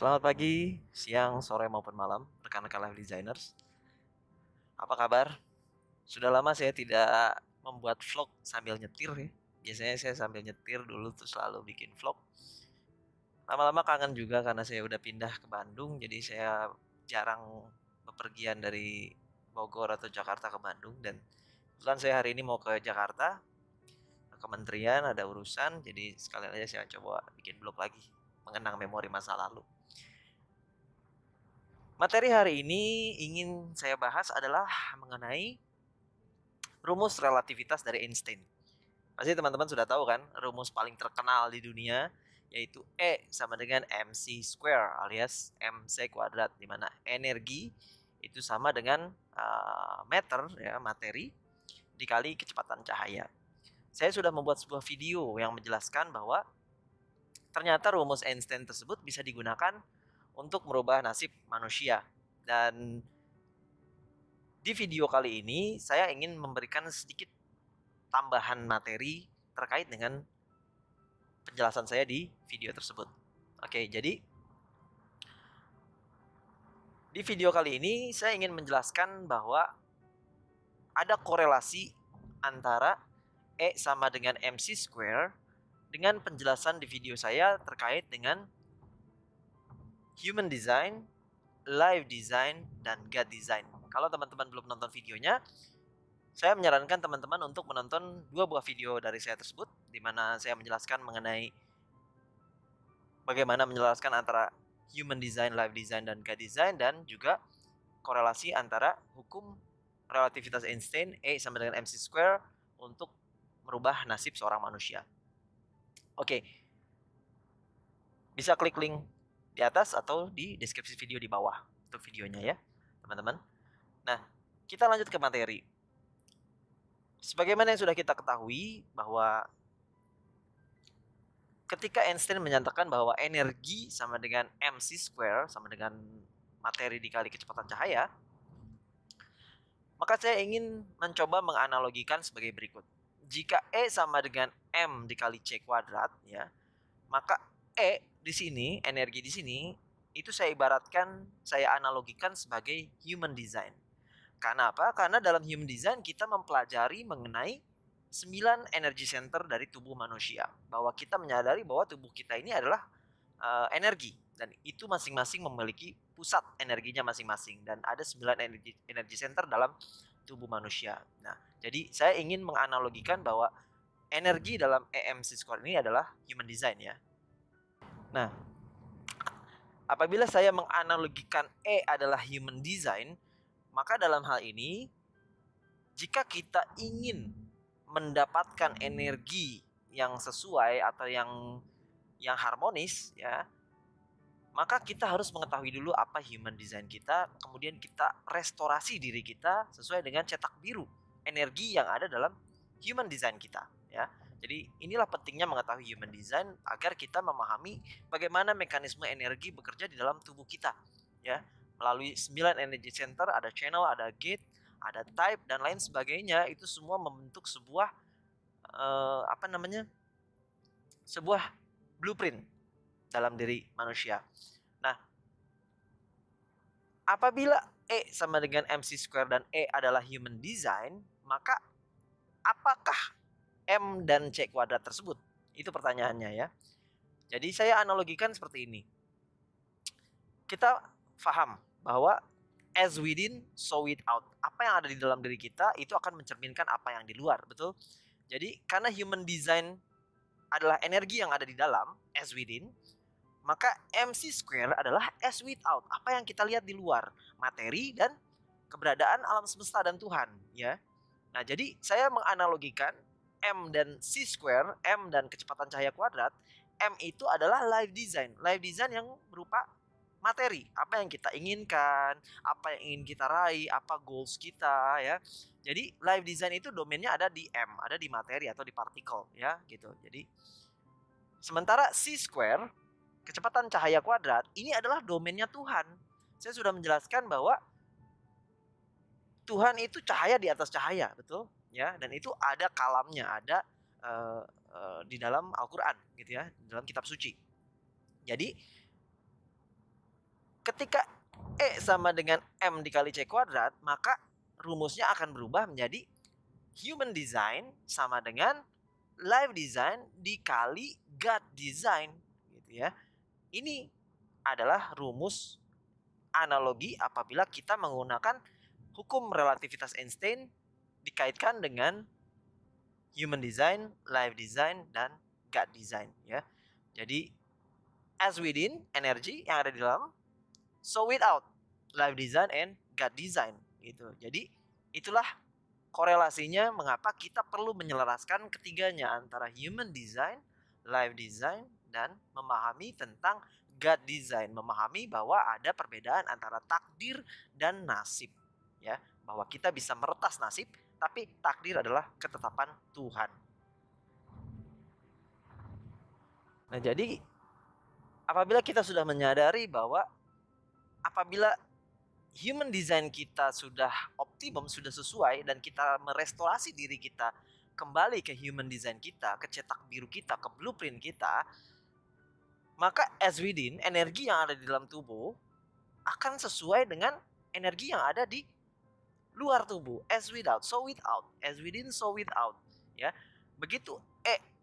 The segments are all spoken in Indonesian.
Selamat pagi, siang, sore maupun malam, rekan-rekan live designers. Apa kabar? Sudah lama saya tidak membuat vlog sambil nyetir ya. Biasanya saya sambil nyetir dulu tuh selalu bikin vlog. Lama-lama kangen juga karena saya udah pindah ke Bandung, jadi saya jarang bepergian dari Bogor atau Jakarta ke Bandung. Dan kebetulan saya hari ini mau ke Jakarta, ke kementerian ada urusan, jadi sekalian aja saya coba bikin vlog lagi, mengenang memori masa lalu. Materi hari ini ingin saya bahas adalah mengenai rumus relativitas dari Einstein. Pasti teman-teman sudah tahu kan, rumus paling terkenal di dunia yaitu E sama dengan mc square alias mc kuadrat, di mana energi itu sama dengan meter ya, materi dikali kecepatan cahaya. Saya sudah membuat sebuah video yang menjelaskan bahwa ternyata rumus Einstein tersebut bisa digunakan untuk merubah nasib manusia. Dan di video kali ini saya ingin memberikan sedikit tambahan materi terkait dengan penjelasan saya di video tersebut. Oke, jadi di video kali ini saya ingin menjelaskan bahwa ada korelasi antara E sama dengan mc square dengan penjelasan di video saya terkait dengan human design, live design, dan God design. Kalau teman-teman belum nonton videonya, saya menyarankan teman-teman untuk menonton dua buah video dari saya tersebut, di mana saya menjelaskan mengenai bagaimana menjelaskan antara human design, live design, dan God design, dan juga korelasi antara hukum relativitas Einstein E sama dengan mc square untuk merubah nasib seorang manusia. Oke, bisa klik link di atas atau di deskripsi video di bawah untuk videonya ya, teman-teman. Nah, kita lanjut ke materi. Sebagaimana yang sudah kita ketahui bahwa ketika Einstein menyatakan bahwa energi sama dengan mc square sama dengan materi dikali kecepatan cahaya, maka saya ingin mencoba menganalogikan sebagai berikut. Jika E sama dengan M dikali C kuadrat ya, maka E di sini, energi di sini itu saya ibaratkan, saya analogikan sebagai human design. Karena apa? Karena dalam human design kita mempelajari mengenai 9 energy center dari tubuh manusia. Bahwa kita menyadari bahwa tubuh kita ini adalah energi. Dan itu masing-masing memiliki pusat energinya masing-masing. Dan ada 9 energy center dalam tubuh manusia. Nah, jadi saya ingin menganalogikan bahwa energi dalam EMC square ini adalah human design ya. Nah, apabila saya menganalogikan E adalah human design, maka dalam hal ini, jika kita ingin mendapatkan energi yang sesuai atau yang harmonis ya, maka kita harus mengetahui dulu apa human design kita, kemudian kita restorasi diri kita sesuai dengan cetak biru energi yang ada dalam human design kita ya. Jadi inilah pentingnya mengetahui human design agar kita memahami bagaimana mekanisme energi bekerja di dalam tubuh kita ya. Melalui 9 energy center, ada channel, ada gate, ada type, dan lain sebagainya. Itu semua membentuk sebuah sebuah blueprint dalam diri manusia. Nah, apabila E sama dengan mc square dan E adalah human design, maka apakah M dan C kuadrat tersebut? Itu pertanyaannya ya. Jadi saya analogikan seperti ini. Kita paham bahwa as within, so without. Apa yang ada di dalam diri kita itu akan mencerminkan apa yang di luar, betul? Jadi karena human design adalah energi yang ada di dalam, as within, maka mc square adalah as without. Apa yang kita lihat di luar, materi dan keberadaan alam semesta dan Tuhan, ya. Nah, jadi saya menganalogikan M dan C square, M dan kecepatan cahaya kuadrat. M itu adalah live design. Live design yang berupa materi, apa yang kita inginkan, apa yang ingin kita raih, apa goals kita ya. Jadi live design itu domainnya ada di M, ada di materi atau di partikel ya gitu. Jadi sementara C square, kecepatan cahaya kuadrat, ini adalah domainnya Tuhan. Saya sudah menjelaskan bahwa Tuhan itu cahaya di atas cahaya, betul ya, dan itu ada kalamnya, ada di dalam Al-Quran gitu ya, di dalam kitab suci. Jadi Ketika E sama dengan M dikali C kuadrat, maka rumusnya akan berubah menjadi human design sama dengan life design dikali God design, gitu ya. Ini adalah rumus analogi apabila kita menggunakan hukum relativitas Einstein dikaitkan dengan human design, life design, dan God design, ya. Jadi as within, energi yang ada di dalam, so without, life design and God design, gitu. Jadi itulah korelasinya mengapa kita perlu menyelaraskan ketiganya antara human design, life design, dan memahami tentang God design, memahami bahwa ada perbedaan antara takdir dan nasib, ya, bahwa kita bisa meretas nasib, tapi takdir adalah ketetapan Tuhan. Nah, jadi apabila kita sudah menyadari bahwa apabila human design kita sudah optimum, sudah sesuai, dan kita merestorasi diri kita kembali ke human design kita, ke cetak biru kita, ke blueprint kita, maka as within, energi yang ada di dalam tubuh akan sesuai dengan energi yang ada di luar tubuh. As without, so without. As within, so without. Ya, begitu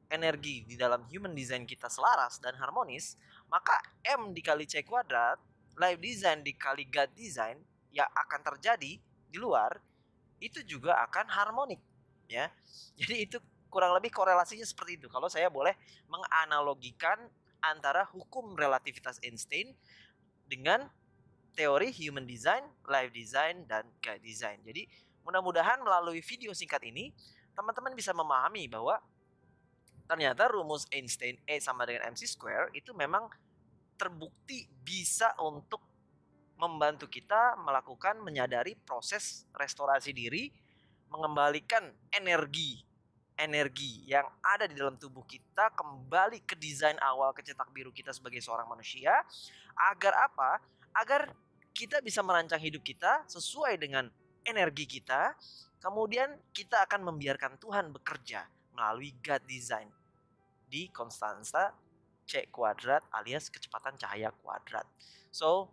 energi di dalam human design kita selaras dan harmonis, maka M dikali C kuadrat, life design dikali God design yang akan terjadi di luar itu juga akan harmonik, ya. Jadi itu kurang lebih korelasinya seperti itu. Kalau saya boleh menganalogikan antara hukum relativitas Einstein dengan teori human design, life design, dan God design. Jadi mudah-mudahan melalui video singkat ini teman-teman bisa memahami bahwa ternyata rumus Einstein E sama dengan MC square itu memang terbukti bisa untuk membantu kita melakukan menyadari proses restorasi diri, mengembalikan energi yang ada di dalam tubuh kita kembali ke desain awal, ke cetak biru kita sebagai seorang manusia. Agar apa? Agar kita bisa merancang hidup kita sesuai dengan energi kita. Kemudian kita akan membiarkan Tuhan bekerja melalui God design di konstansa C kuadrat alias kecepatan cahaya kuadrat. So,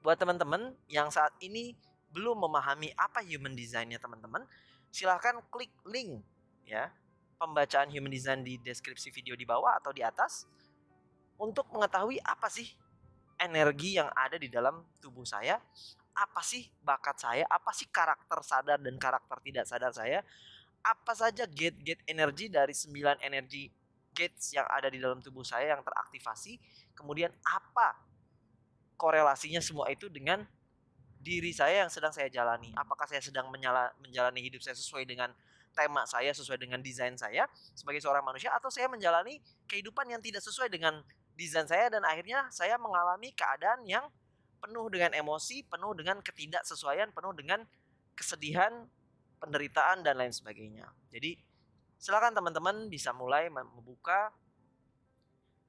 buat teman-teman yang saat ini belum memahami apa human design-nya teman-teman, silahkan klik link, ya, pembacaan human design di deskripsi video di bawah atau di atas untuk mengetahui apa sih energi yang ada di dalam tubuh saya, apa sih bakat saya, apa sih karakter sadar dan karakter tidak sadar saya, apa saja gate-gate energi dari 9 energi gates yang ada di dalam tubuh saya yang teraktivasi, kemudian apa korelasinya semua itu dengan diri saya yang sedang saya jalani. Apakah saya sedang menjalani hidup saya sesuai dengan tema saya, sesuai dengan desain saya sebagai seorang manusia, atau saya menjalani kehidupan yang tidak sesuai dengan desain saya dan akhirnya saya mengalami keadaan yang penuh dengan emosi, penuh dengan ketidaksesuaian, penuh dengan kesedihan, penderitaan, dan lain sebagainya. Jadi silakan teman-teman bisa mulai membuka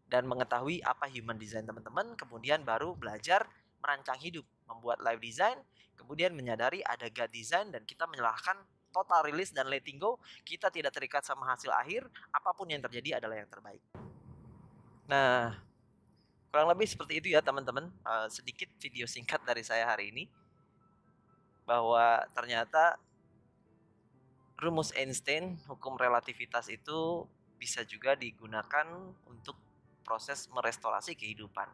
dan mengetahui apa human design teman-teman, kemudian baru belajar merancang hidup, membuat life design, kemudian menyadari ada God design, dan kita menyerahkan total release dan letting go. Kita tidak terikat sama hasil akhir, apapun yang terjadi adalah yang terbaik. Nah, kurang lebih seperti itu ya teman-teman, sedikit video singkat dari saya hari ini, bahwa ternyata rumus Einstein, hukum relativitas itu bisa juga digunakan untuk proses merestorasi kehidupan.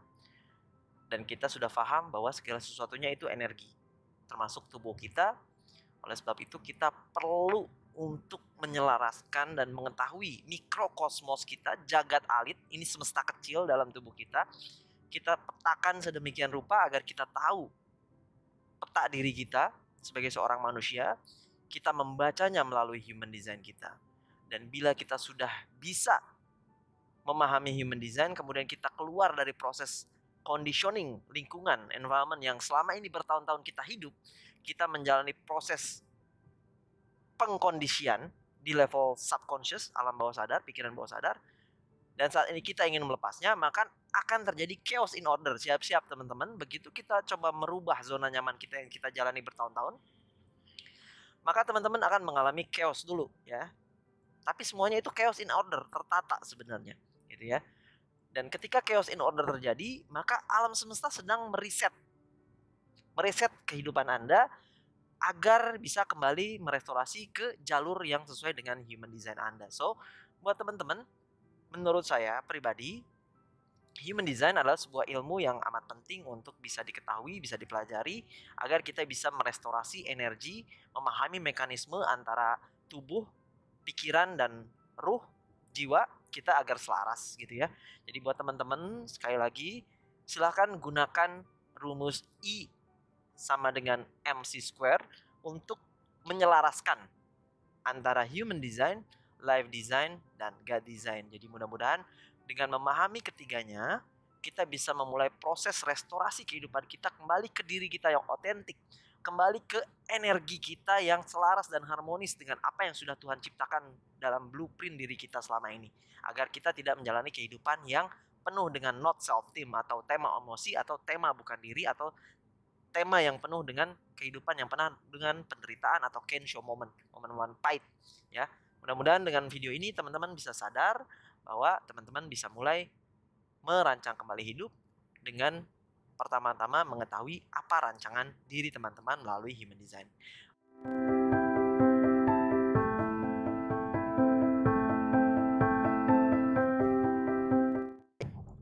Dan kita sudah paham bahwa segala sesuatunya itu energi, termasuk tubuh kita. Oleh sebab itu kita perlu untuk menyelaraskan dan mengetahui mikrokosmos kita, jagat alit, ini semesta kecil dalam tubuh kita. Kita petakan sedemikian rupa agar kita tahu peta diri kita sebagai seorang manusia. Kita membacanya melalui human design kita. Dan bila kita sudah bisa memahami human design, kemudian kita keluar dari proses conditioning lingkungan, environment yang selama ini bertahun-tahun kita hidup, kita menjalani proses pengkondisian di level subconscious, alam bawah sadar, pikiran bawah sadar, dan saat ini kita ingin melepasnya, maka akan terjadi chaos in order. Siap-siap teman-teman, begitu kita coba merubah zona nyaman kita yang kita jalani bertahun-tahun, maka teman-teman akan mengalami chaos dulu, ya. Tapi semuanya itu chaos in order, tertata sebenarnya, gitu ya. Dan ketika chaos in order terjadi, maka alam semesta sedang mereset kehidupan Anda agar bisa kembali merestorasi ke jalur yang sesuai dengan human design Anda. So, buat teman-teman, menurut saya pribadi, human design adalah sebuah ilmu yang amat penting untuk bisa diketahui, bisa dipelajari, agar kita bisa merestorasi energi, memahami mekanisme antara tubuh, pikiran, dan ruh, jiwa kita agar selaras gitu ya. Jadi buat teman-teman, sekali lagi, silahkan gunakan rumus I sama dengan MC square untuk menyelaraskan antara human design, life design, dan God design. Jadi mudah-mudahan dengan memahami ketiganya, kita bisa memulai proses restorasi kehidupan kita kembali ke diri kita yang otentik, kembali ke energi kita yang selaras dan harmonis dengan apa yang sudah Tuhan ciptakan dalam blueprint diri kita selama ini, agar kita tidak menjalani kehidupan yang penuh dengan not self team atau tema emosi atau tema bukan diri atau tema yang penuh dengan kehidupan yang penuh dengan penderitaan atau kensho momen-momen pahit ya. Mudah-mudahan dengan video ini teman-teman bisa sadar bahwa teman-teman bisa mulai merancang kembali hidup dengan pertama-tama mengetahui apa rancangan diri teman-teman melalui human design.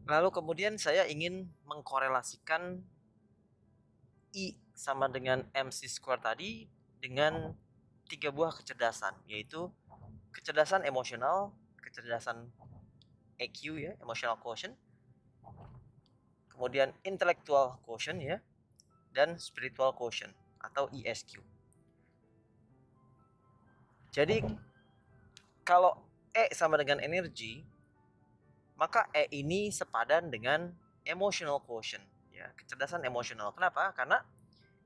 Lalu kemudian saya ingin mengkorelasikan I sama dengan MC square tadi dengan 3 buah kecerdasan, yaitu kecerdasan emosional, kecerdasan EQ ya, emotional quotient, kemudian intellectual quotient ya, dan spiritual quotient atau ESQ. Jadi kalau E sama dengan energi, maka E ini sepadan dengan emotional quotient ya, kecerdasan emosional. Kenapa? Karena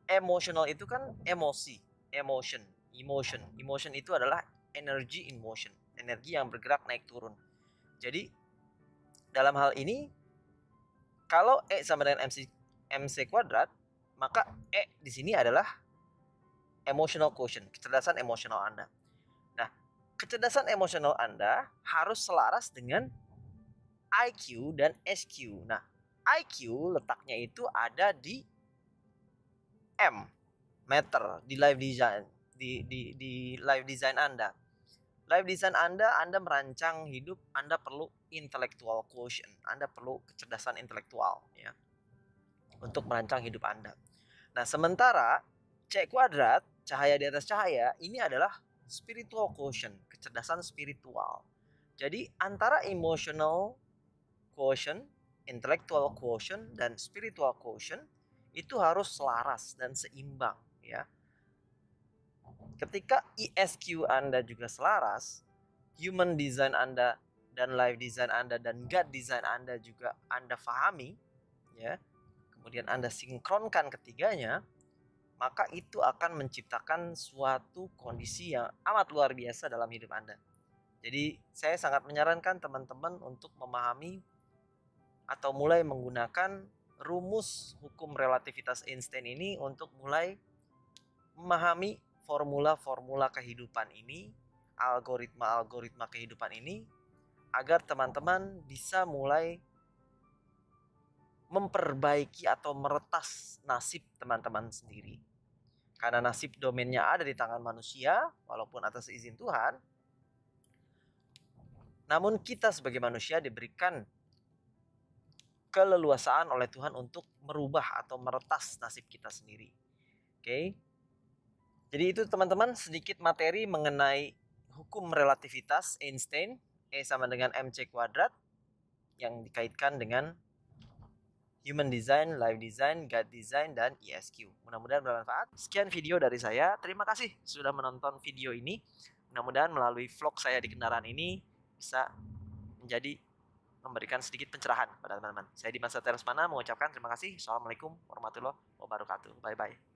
emotional itu kan emosi, emotion itu adalah energy in motion, energi yang bergerak naik turun. Jadi dalam hal ini kalau E sama dengan MC kuadrat, maka E di sini adalah emotional quotient, kecerdasan emosional Anda. Nah, kecerdasan emosional Anda harus selaras dengan IQ dan SQ. Nah, IQ letaknya itu ada di M, meter, di life design, di life design Anda. Life design Anda merancang hidup, Anda perlu intellectual quotient, Anda perlu kecerdasan intelektual ya, untuk merancang hidup Anda. Nah, sementara C kuadrat, cahaya di atas cahaya, ini adalah spiritual quotient, kecerdasan spiritual. Jadi antara emotional quotient, intellectual quotient, dan spiritual quotient itu harus selaras dan seimbang ya. Ketika ESQ Anda juga selaras, human design Anda dan life design Anda dan God design Anda juga Anda pahami ya, kemudian Anda sinkronkan ketiganya, maka itu akan menciptakan suatu kondisi yang amat luar biasa dalam hidup Anda. Jadi saya sangat menyarankan teman-teman untuk memahami atau mulai menggunakan rumus hukum relativitas Einstein ini untuk mulai memahami formula-formula kehidupan ini, algoritma-algoritma kehidupan ini, agar teman-teman bisa mulai memperbaiki atau meretas nasib teman-teman sendiri. Karena nasib domainnya ada di tangan manusia, walaupun atas izin Tuhan. Namun kita sebagai manusia diberikan keleluasaan oleh Tuhan untuk merubah atau meretas nasib kita sendiri. Oke. Jadi itu teman-teman sedikit materi mengenai hukum relativitas Einstein, E sama dengan MC kuadrat, yang dikaitkan dengan human design, life design, God design, dan ESQ. Mudah-mudahan bermanfaat. Sekian video dari saya. Terima kasih sudah menonton video ini. Mudah-mudahan melalui vlog saya di kendaraan ini bisa menjadi memberikan sedikit pencerahan pada teman-teman. Saya Dimas Satya Lesmana mengucapkan terima kasih. Assalamualaikum warahmatullahi wabarakatuh. Bye-bye.